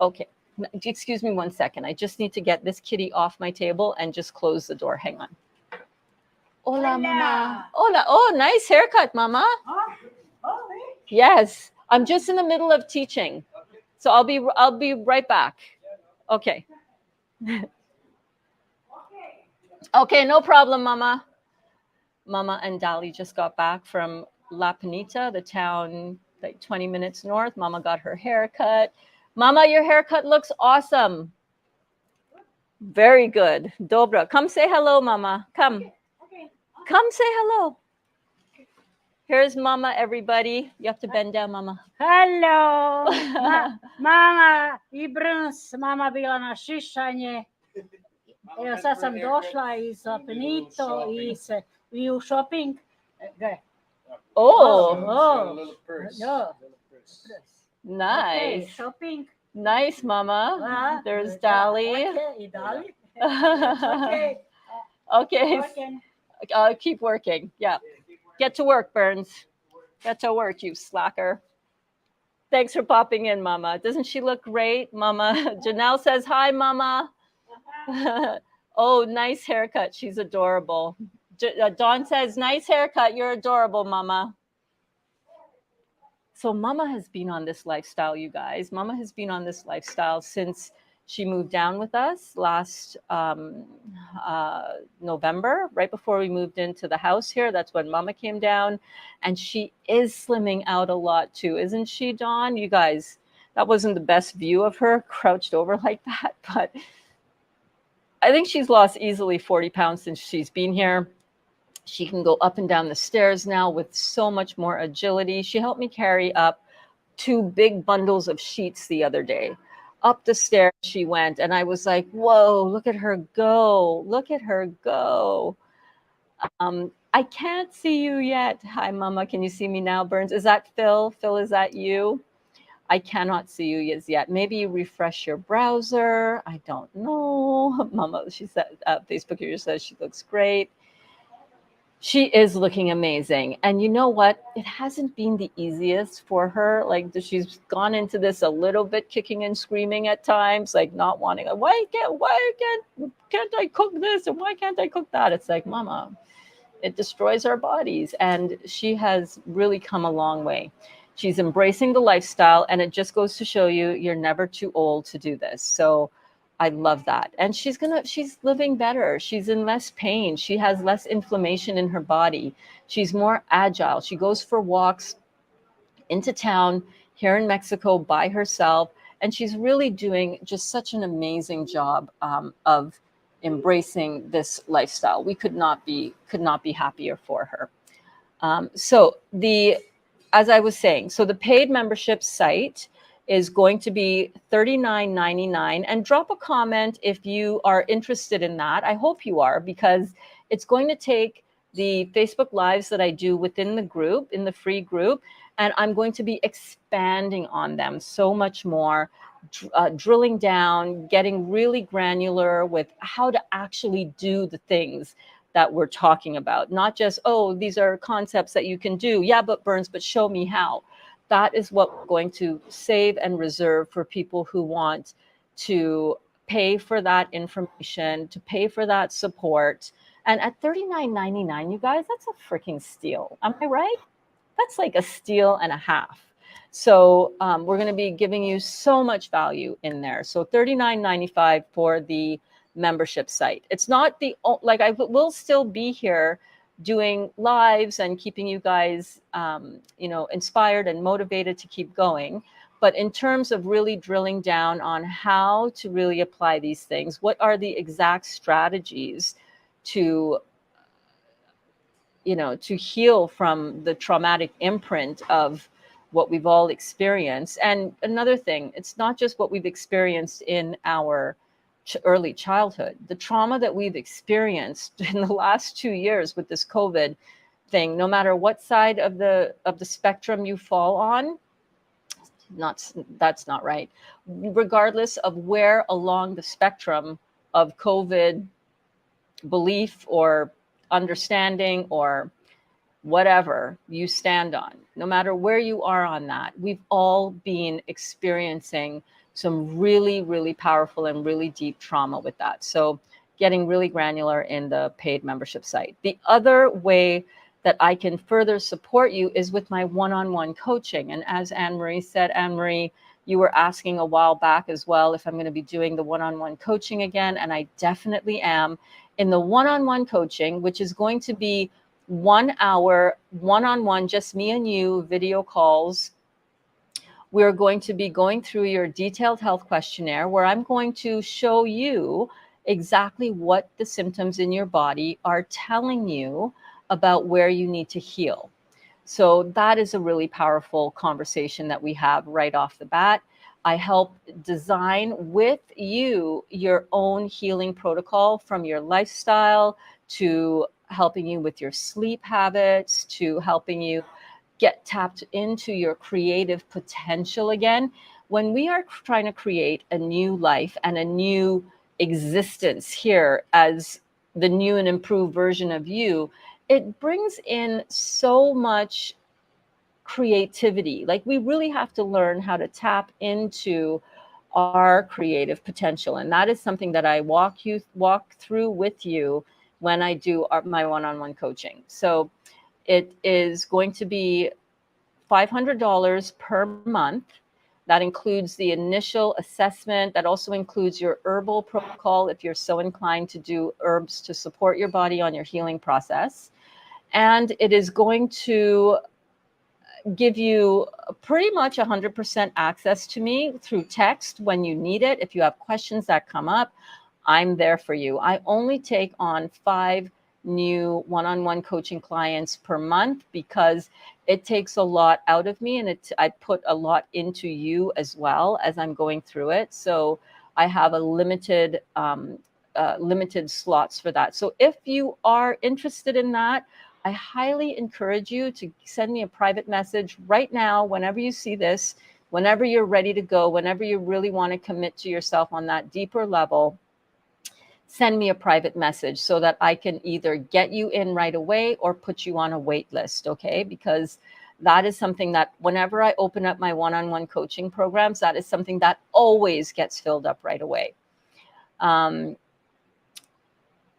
Okay. Excuse me 1 second. I just need to get this kitty off my table and just close the door. Hang on. Hola, mama. Hola. Oh, nice haircut, mama. Yes. I'm just in the middle of teaching. So I'll be right back. Okay. Okay, no problem, mama. Mama and Dali just got back from La Pinita, the town like 20 minutes north. Mama got her haircut. Mama, your haircut looks awesome. Very good. Dobra. Come say hello, mama. Come. Okay. Come say hello. Here's mama, everybody. You have to bend down, mama. Hello. Mama i Berns. Mama bila na šišanje. Evo sad sam došla iz Penito i u shopping. Oh. No. Nice. Okay, shopping. Nice, mama. There's Dali. Okay, Dali. Okay. Okay. Keep working. Yeah. Get to work, Berns. Get to work, you slacker. Thanks for popping in, mama. Doesn't she look great, mama? Janelle says, hi, mama. Oh, nice haircut. She's adorable. Dawn says, nice haircut. You're adorable, mama. So mama has been on this lifestyle, you guys. Mama has been on this lifestyle since she moved down with us last November, right before we moved into the house here. That's when mama came down. And she is slimming out a lot too. Isn't she, Dawn? You guys, that wasn't the best view of her crouched over like that. But I think she's lost easily 40 pounds since she's been here. She can go up and down the stairs now with so much more agility. She helped me carry up 2 big bundles of sheets the other day. Up the stairs she went, and I was like, whoa, look at her go. Look at her go. I can't see you yet. Hi, mama. Can you see me now, Berns? Is that Phil? Phil, is that you? I cannot see you as yet. Maybe you refresh your browser. I don't know. Mama, she said, Facebook user says she looks great. She is looking amazing. And you know what? It hasn't been the easiest for her. Like she's gone into this a little bit kicking and screaming at times, like not wanting, why can't I cook this? And why can't I cook that? It's like, mama, it destroys our bodies. And she has really come a long way. She's embracing the lifestyle. And it just goes to show you, you're never too old to do this. So I love that. And she's living better. She's in less pain. She has less inflammation in her body. She's more agile. She goes for walks into town here in Mexico by herself. And she's really doing just such an amazing job of embracing this lifestyle. We could not be happier for her. As I was saying, so the paid membership site is going to be $39.99, and drop a comment if you are interested in that. I hope you are, because it's going to take the Facebook Lives that I do within the group, in the free group, and I'm going to be expanding on them so much more, drilling down, getting really granular with how to actually do the things that we're talking about. Not just, oh, these are concepts that you can do. Yeah, but Berns, but show me how. That is what we're going to save and reserve for people who want to pay for that information, to pay for that support. And at $39.99, you guys, that's a freaking steal. Am I right? That's like a steal and a half. So we're going to be giving you so much value in there. So $39.95 for the membership site. It's not the, like, I will still be here doing lives and keeping you guys, you know, inspired and motivated to keep going. But in terms of really drilling down on how to really apply these things, what are the exact strategies to, you know, to heal from the traumatic imprint of what we've all experienced. And another thing, it's not just what we've experienced in our early childhood. The trauma that we've experienced in the last 2 years with this COVID thing, no matter what side of the spectrum you fall on, that's not right. Regardless of where along the spectrum of COVID belief or understanding or whatever you stand on, no matter where you are on that, we've all been experiencing some really, really powerful and really deep trauma with that. So getting really granular in the paid membership site. The other way that I can further support you is with my one-on-one coaching. And as Anne-Marie said, Anne-Marie, you were asking a while back as well if I'm going to be doing the one-on-one coaching again, and I definitely am. In the one-on-one coaching, which is going to be 1 hour one-on-one, just me and you, video calls. We're going to be going through your detailed health questionnaire where I'm going to show you exactly what the symptoms in your body are telling you about where you need to heal. So that is a really powerful conversation that we have right off the bat. I help design with you your own healing protocol, from your lifestyle to helping you with your sleep habits, to helping you get tapped into your creative potential again. When we are trying to create a new life and a new existence here as the new and improved version of you, it brings in so much creativity. Like, we really have to learn how to tap into our creative potential. And that is something that I walk through with you when I do my one-on-one coaching. So it is going to be $500 per month. That includes the initial assessment. That also includes your herbal protocol if you're so inclined to do herbs to support your body on your healing process. And it is going to give you pretty much 100% access to me through text when you need it. If you have questions that come up, I'm there for you. I only take on 5 new one-on-one coaching clients per month because it takes a lot out of me, and I put a lot into you as well as I'm going through it. So I have a limited slots for that. So if you are interested in that, I highly encourage you to send me a private message right now, whenever you see this, whenever you're ready to go, whenever you really want to commit to yourself on that deeper level. Send me a private message so that I can either get you in right away or put you on a wait list, okay? Because that is something that whenever I open up my one-on-one coaching programs, that is something that always gets filled up right away.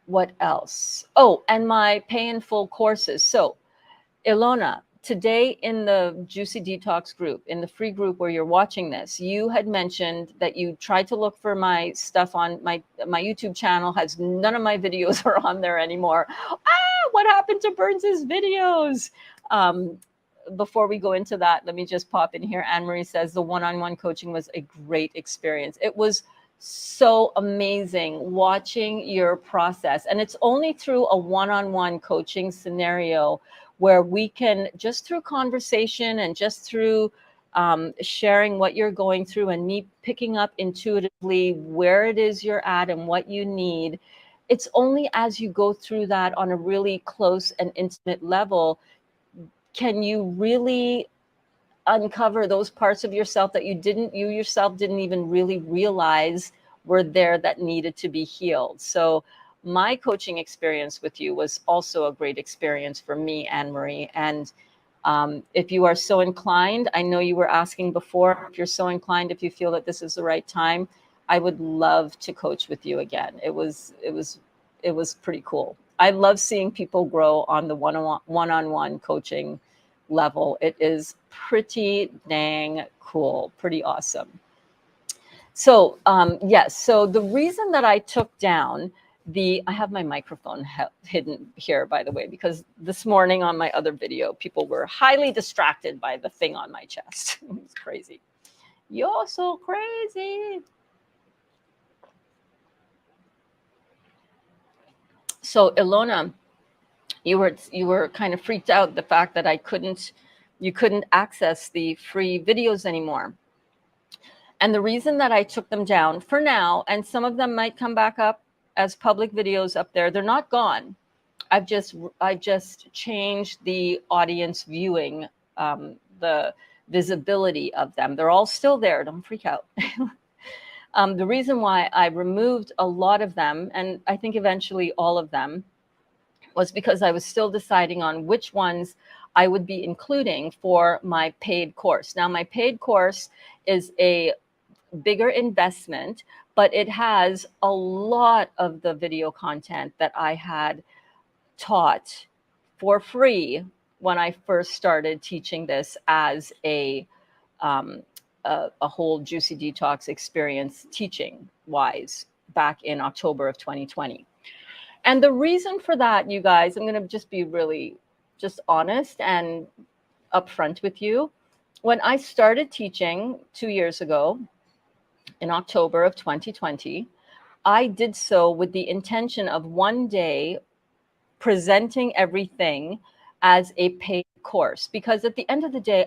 What else? Oh, and my pay in full courses. So Ilona, today in the Juicy Detox group, in the free group where you're watching this, you had mentioned that you tried to look for my stuff on my YouTube channel. Has none of my videos are on there anymore. What happened to Berns's videos? Before we go into that, let me just pop in here. Anne-Marie says the one-on-one coaching was a great experience. It was so amazing watching your process. And it's only through a one-on-one coaching scenario where we can, just through conversation and just through sharing what you're going through and me picking up intuitively where it is you're at and what you need. It's only as you go through that on a really close and intimate level can you really uncover those parts of yourself that you yourself didn't even really realize were there, that needed to be healed. So my coaching experience with you was also a great experience for me, Anne-Marie. And if you are so inclined, I know you were asking before, if you're so inclined, if you feel that this is the right time, I would love to coach with you again. It was pretty cool. I love seeing people grow on the one-on-one coaching level. It is pretty dang cool, pretty awesome. So yes, so the reason that I took down I have my microphone hidden here, by the way, because this morning on my other video, people were highly distracted by the thing on my chest. It's crazy. You're so crazy. So Ilona, you were kind of freaked out the fact that you couldn't access the free videos anymore. And the reason that I took them down for now, and some of them might come back up as public videos up there, they're not gone. I've just changed the audience viewing, the visibility of them. They're all still there. Don't freak out. The reason why I removed a lot of them, and I think eventually all of them, was because I was still deciding on which ones I would be including for my paid course. Now, my paid course is a bigger investment, but it has a lot of the video content that I had taught for free when I first started teaching this as a whole Juicy Detox experience teaching wise back in October of 2020. And the reason for that, you guys, I'm going to just be really just honest and upfront with you. When I started teaching 2 years ago, in October of 2020, I did so with the intention of one day presenting everything as a paid course, because at the end of the day,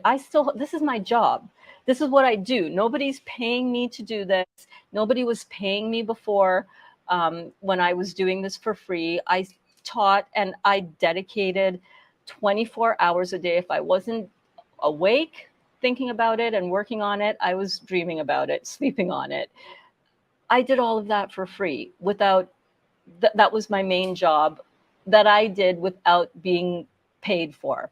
this is my job. This is what I do. Nobody's paying me to do this. Nobody was paying me before. When I was doing this for free, I taught and I dedicated 24 hours a day. If I wasn't awake thinking about it and working on it, I was dreaming about it, sleeping on it. I did all of that for free without, that was my main job that I did without being paid for.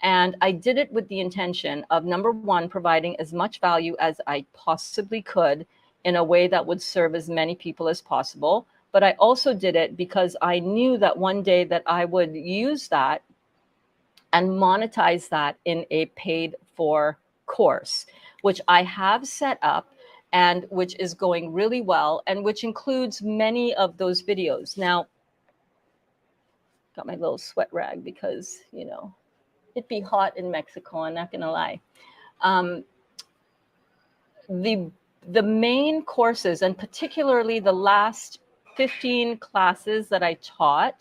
And I did it with the intention of, number one, providing as much value as I possibly could in a way that would serve as many people as possible. But I also did it because I knew that one day that I would use that and monetize that in a paid for course, which I have set up and which is going really well, and which includes many of those videos. Now, got my little sweat rag because, you know, it'd be hot in Mexico, I'm not gonna lie. The main courses, and particularly the last 15 classes that I taught,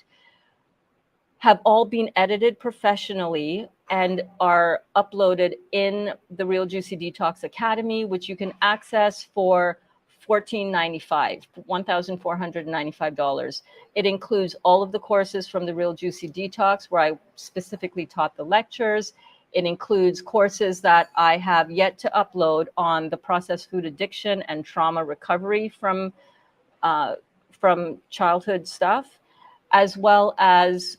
have all been edited professionally and are uploaded in the Real Juicy Detox Academy, which you can access for $1,495, $1,495. It includes all of the courses from the Real Juicy Detox, where I specifically taught the lectures. It includes courses that I have yet to upload on the processed food addiction and trauma recovery from childhood stuff, as well as,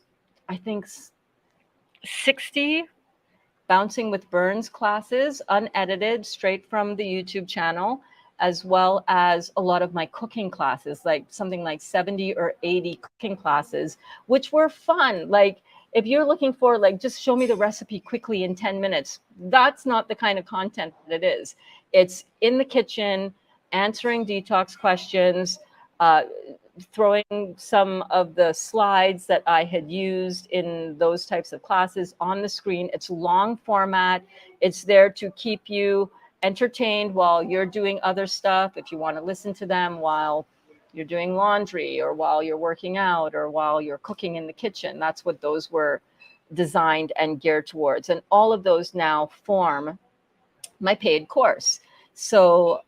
I think, 60 Bouncing with Berns classes, unedited, straight from the YouTube channel, as well as a lot of my cooking classes, like something like 70 or 80 cooking classes, which were fun. Like, if you're looking for, like, just show me the recipe quickly in 10 minutes, that's not the kind of content that it is. It's in the kitchen, answering detox questions, throwing some of the slides that I had used in those types of classes on the screen. It's long format. It's there to keep you entertained while you're doing other stuff. If you want to listen to them while you're doing laundry, or while you're working out, or while you're cooking in the kitchen, that's what those were designed and geared towards. And all of those now form my paid course. So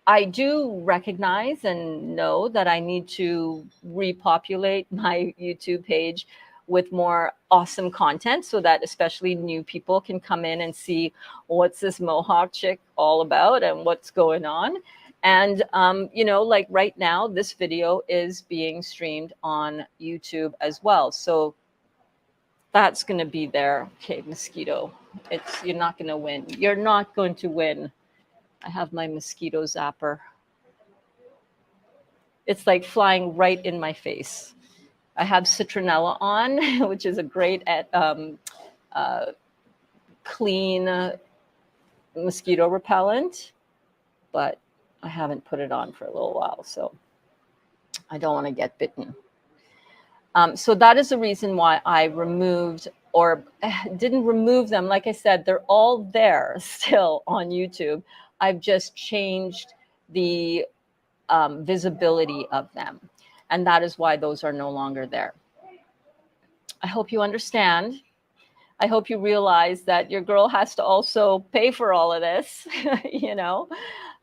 I do recognize and know that I need to repopulate my YouTube page with more awesome content, so that especially new people can come in and see, what's this Mohawk chick all about and what's going on. And, you know, like right now, this video is being streamed on YouTube as well. So that's going to be there. Okay, mosquito. You're not going to win. You're not going to win. I have my mosquito zapper. it's like flying right in my face. I have citronella on, which is a great clean mosquito repellent, but I haven't put it on for a little while, so I don't want to get bitten. So that is the reason why I removed or didn't remove them. Like I said, they're all there still on YouTube. I've just changed the visibility of them. And that is why those are no longer there. I hope you understand. I hope you realize that your girl has to also pay for all of this. You know,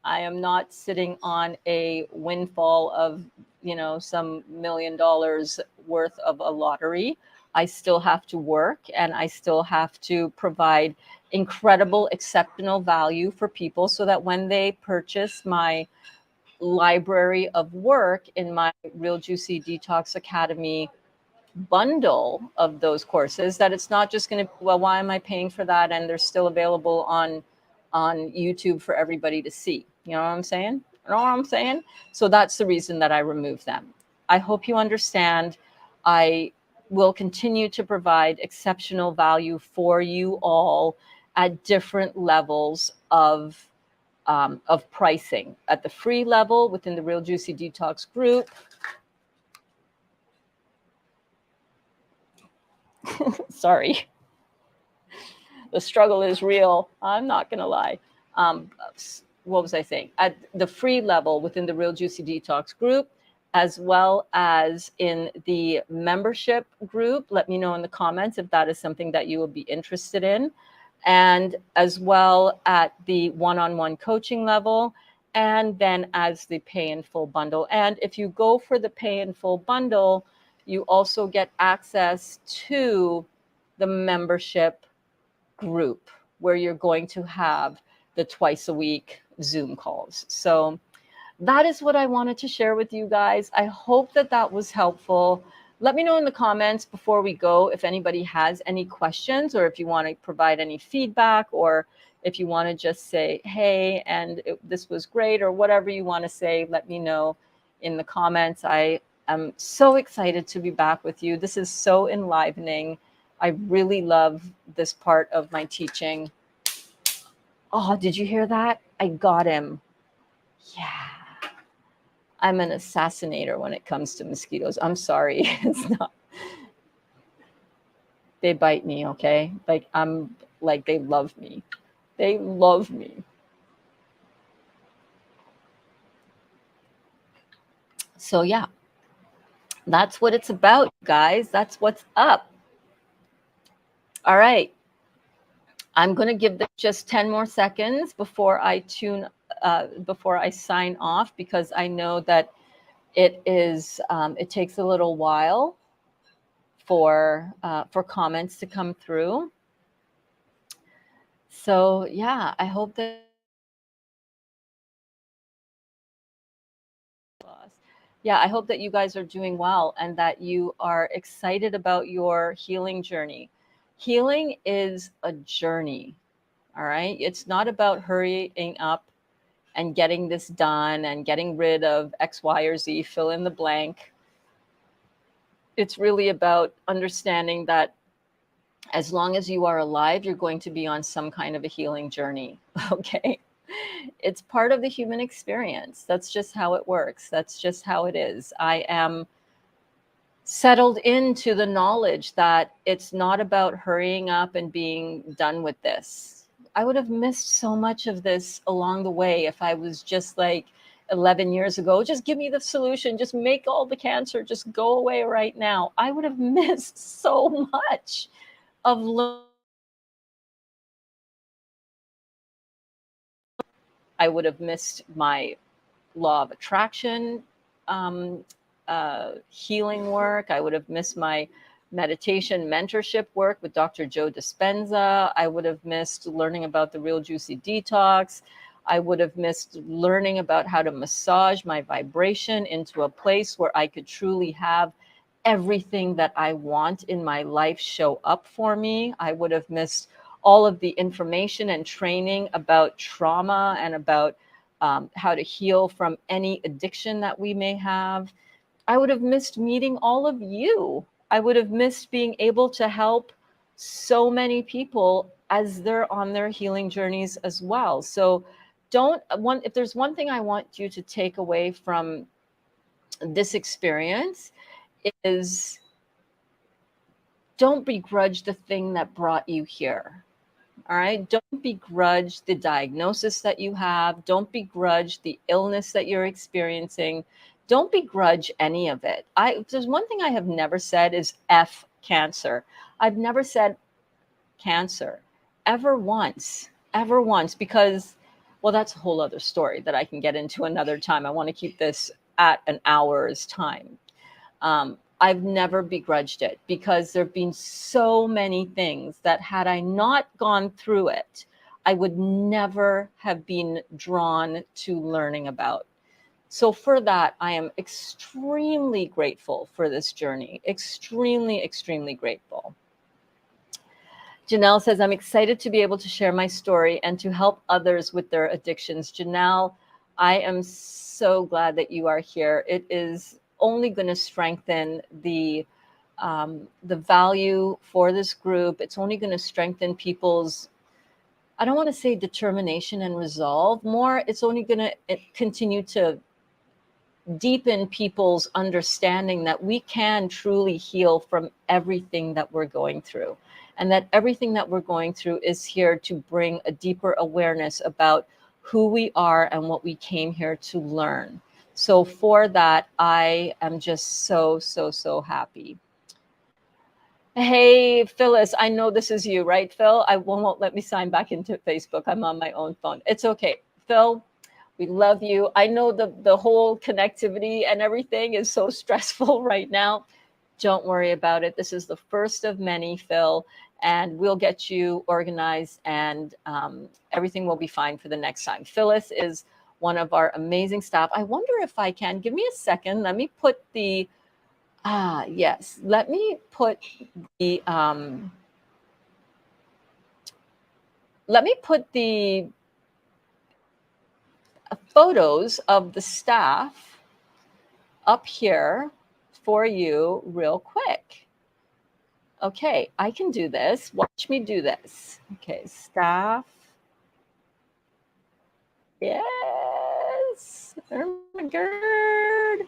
I am not sitting on a windfall of, you know, some $1 million worth of a lottery. I still have to work, and I still have to provide incredible, exceptional value for people so that when they purchase my library of work in my Real Juicy Detox Academy bundle of those courses, that it's not just going to, well, why am I paying for that and they're still available on YouTube for everybody to see? You know what I'm saying? You know what I'm saying? So that's the reason that I removed them. I hope you understand. I will continue to provide exceptional value for you all at different levels of pricing. At the free level within the Real Juicy Detox group. Sorry. The struggle is real. I'm not going to lie. What was I saying? At the free level within the Real Juicy Detox group, as well as in the membership group. Let me know in the comments if that is something that you will be interested in. And as well at the one-on-one coaching level, and then as the pay in full bundle. And if you go for the pay in full bundle, you also get access to the membership group where you're going to have the twice a week Zoom calls. So that is what I wanted to share with you guys. I hope that that was helpful. Let me know in the comments before we go if anybody has any questions, or if you want to provide any feedback, or if you want to just say, hey, and this was great, or whatever you want to say, let me know in the comments. I am so excited to be back with you. This is so enlivening. I really love this part of my teaching. Oh, did you hear that? I got him. Yeah. I'm an assassinator when it comes to mosquitoes. I'm sorry. It's not. They bite me, okay? Like I'm like they love me. They love me. So yeah. That's what it's about, guys. That's what's up. All right. I'm going to give this just 10 more seconds before I sign off, because I know that it takes a little while for comments to come through. So yeah, I hope that you guys are doing well, and that you are excited about your healing journey. Healing is a journey, all right? It's not about hurrying up and getting this done and getting rid of X, Y, or Z, fill in the blank. It's really about understanding that as long as you are alive, you're going to be on some kind of a healing journey, okay? It's part of the human experience. That's just how it works. That's just how it is. I am settled into the knowledge that it's not about hurrying up and being done with this. I would have missed so much of this along the way if I was just like 11 years ago, just give me the solution, just make all the cancer just go away right now. I would have missed so much of learning. I would have missed my law of attraction healing work. I would have missed my meditation mentorship work with Dr. Joe Dispenza. I would have missed learning about the Real Juicy Detox. I would have missed learning about how to massage my vibration into a place where I could truly have everything that I want in my life show up for me. I would have missed all of the information and training about trauma and about how to heal from any addiction that we may have. I would have missed meeting all of you. I would have missed being able to help so many people as they're on their healing journeys as well. So if there's one thing I want you to take away from this experience is don't begrudge the thing that brought you here. All right. Don't begrudge the diagnosis that you have. Don't begrudge the illness that you're experiencing. Don't begrudge any of it. There's one thing I have never said is F cancer. I've never said cancer ever once, because, well, that's a whole other story that I can get into another time. I want to keep this at an hour's time. I've never begrudged it because there have been so many things that had I not gone through it, I would never have been drawn to learning about. So for that, I am extremely grateful for this journey. Extremely, extremely grateful. Janelle says, I'm excited to be able to share my story and to help others with their addictions. Janelle, I am so glad that you are here. It is only going to strengthen the value for this group. It's only going to strengthen people's, I don't want to say determination and resolve more. It's only going to continue to deepen people's understanding that we can truly heal from everything that we're going through, and that everything that we're going through is here to bring a deeper awareness about who we are and what we came here to learn. So for that, I am just so, so, so happy. Hey, Phyllis, I know this is you, right, Phil? I won't let me sign back into Facebook. I'm on my own phone. It's okay. Phil, we love you. I know the whole connectivity and everything is so stressful right now. Don't worry about it. This is the first of many, Phil, and we'll get you organized, and everything will be fine for the next time. Phyllis is one of our amazing staff. I wonder if I can, give me a second. Let me put the, yes, let me put the, photos of the staff up here for you real quick. Okay, I can do this. Watch me do this. Okay, staff. Yes. Ermagerd.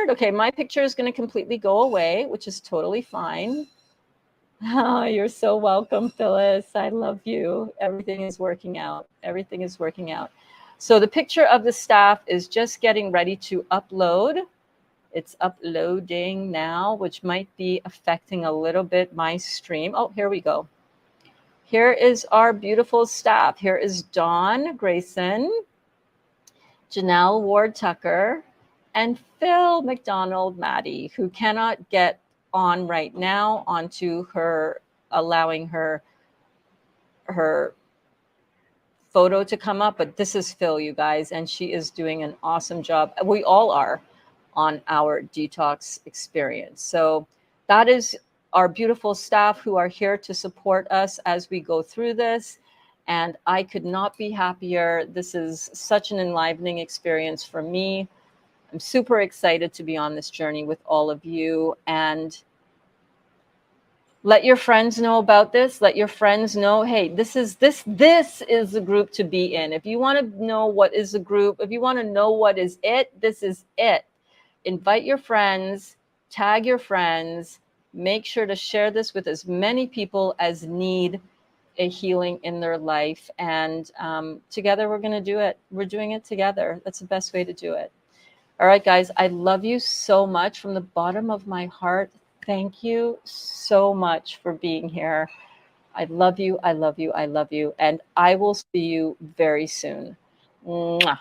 Okay, my picture is going to completely go away, which is totally fine. Oh, you're so welcome, Phyllis. I love you. Everything is working out. Everything is working out. So the picture of the staff is just getting ready to upload. It's uploading now, which might be affecting a little bit my stream. Oh, here we go. Here is our beautiful staff. Here is Dawn Grayson, Janelle Ward Tucker, and Phil McDonald Maddie, who cannot get on right now onto her, allowing her photo to come up. But this is Phil, you guys, and she is doing an awesome job. We all are on our detox experience. So that is our beautiful staff who are here to support us as we go through this. And I could not be happier. This is such an enlivening experience for me. I'm super excited to be on this journey with all of you. And let your friends know about this. Let your friends know, hey, this is the group to be in. If you want to know what is the group, if you want to know what is it, this is it. Invite your friends, tag your friends, make sure to share this with as many people as need a healing in their life. And together we're going to do it. We're doing it together. That's the best way to do it. All right, guys, I love you so much from the bottom of my heart. Thank you so much for being here. I love you. I love you. I love you. And I will see you very soon. Mwah.